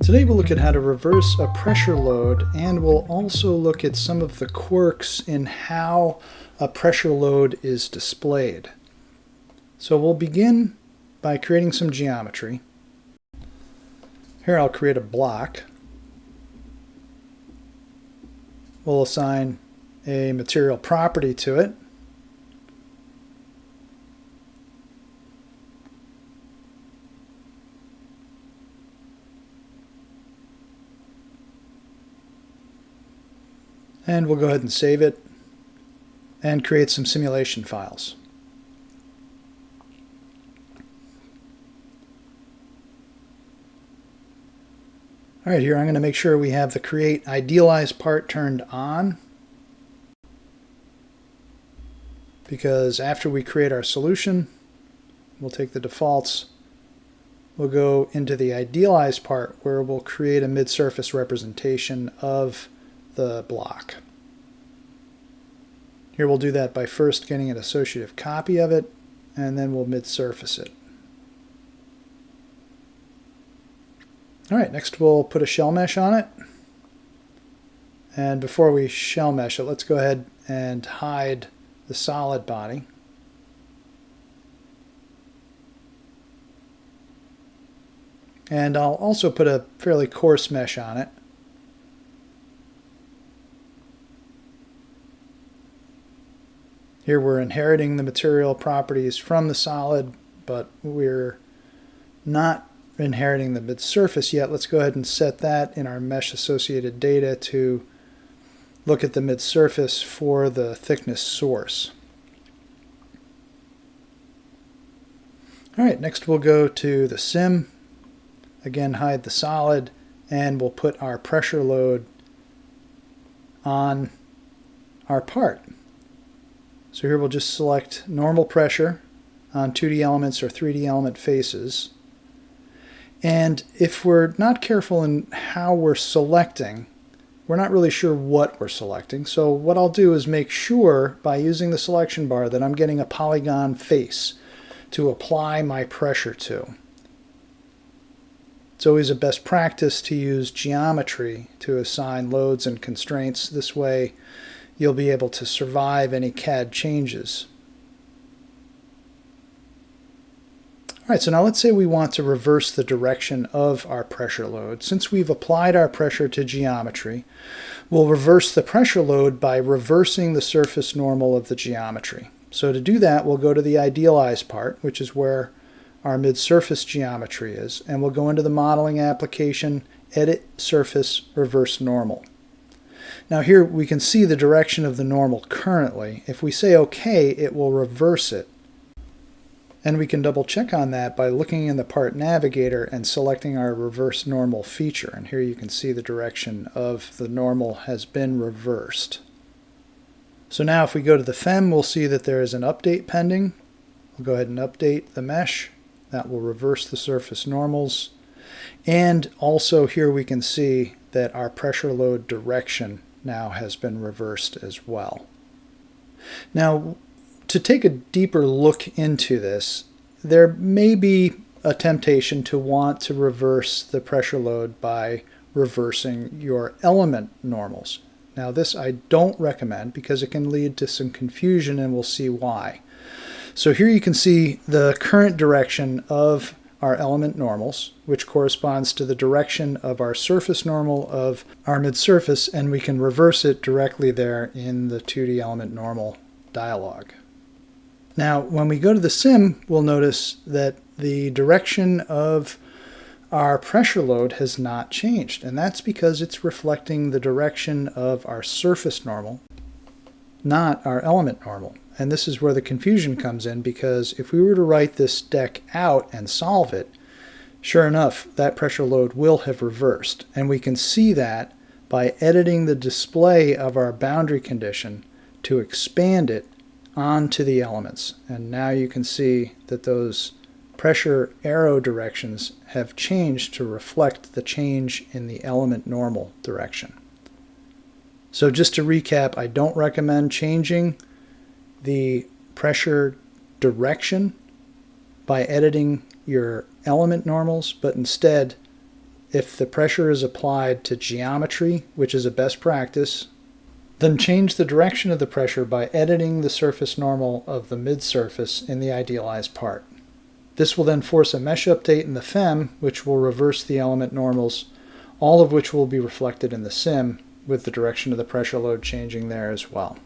Today we'll look at how to reverse a pressure load, and we'll also look at some of the quirks in how a pressure load is displayed. So we'll begin by creating some geometry. Here I'll create a block. We'll assign a material property to it. And we'll go ahead and save it and create some simulation files. All right, here I'm going to make sure we have the create idealized part turned on, because after we create our solution, we'll take the defaults, we'll go into the idealized part where we'll create a mid-surface representation of the block. Here we'll do that by first getting an associative copy of it, and then we'll mid-surface it. All right, next we'll put a shell mesh on it. And before we shell mesh it, let's go ahead and hide the solid body. And I'll also put a fairly coarse mesh on it. Here we're inheriting the material properties from the solid, but we're not inheriting the mid-surface yet. Let's go ahead and set that in our mesh associated data to look at the mid-surface for the thickness source. All right, next we'll go to the sim, again hide the solid, and we'll put our pressure load on our part. So here we'll just select normal pressure on 2D elements or 3D element faces. And if we're not careful in how we're selecting, we're not really sure what we're selecting. So what I'll do is make sure by using the selection bar that I'm getting a polygon face to apply my pressure to. It's always a best practice to use geometry to assign loads and constraints. This way you'll be able to survive any CAD changes. All right, so now let's say we want to reverse the direction of our pressure load. Since we've applied our pressure to geometry, we'll reverse the pressure load by reversing the surface normal of the geometry. So to do that, we'll go to the idealized part, which is where our mid-surface geometry is, and we'll go into the modeling application, edit surface, reverse normal. Now here we can see the direction of the normal currently. If we say OK, it will reverse it. And we can double check on that by looking in the part navigator and selecting our reverse normal feature. And here you can see the direction of the normal has been reversed. So now if we go to the FEM, we'll see that there is an update pending. We'll go ahead and update the mesh. That will reverse the surface normals. And also here we can see that our pressure load direction now has been reversed as well. Now, to take a deeper look into this, there may be a temptation to want to reverse the pressure load by reversing your element normals. Now this I don't recommend because it can lead to some confusion, and we'll see why. So here you can see the current direction of our element normals, which corresponds to the direction of our surface normal of our mid-surface, and we can reverse it directly there in the 2D element normal dialog. Now, when we go to the sim, we'll notice that the direction of our pressure load has not changed, and that's because it's reflecting the direction of our surface normal, not our element normal. And this is where the confusion comes in, because if we were to write this deck out and solve it, sure enough, that pressure load will have reversed. And we can see that by editing the display of our boundary condition to expand it onto the elements. And now you can see that those pressure arrow directions have changed to reflect the change in the element normal direction. So just to recap, I don't recommend changing the pressure direction by editing your element normals, but instead If the pressure is applied to geometry, which is a best practice, then change the direction of the pressure by editing the surface normal of the mid-surface in the idealized part. This will then force a mesh update in the FEM, which will reverse the element normals, all of which will be reflected in the sim, with the direction of the pressure load changing there as well.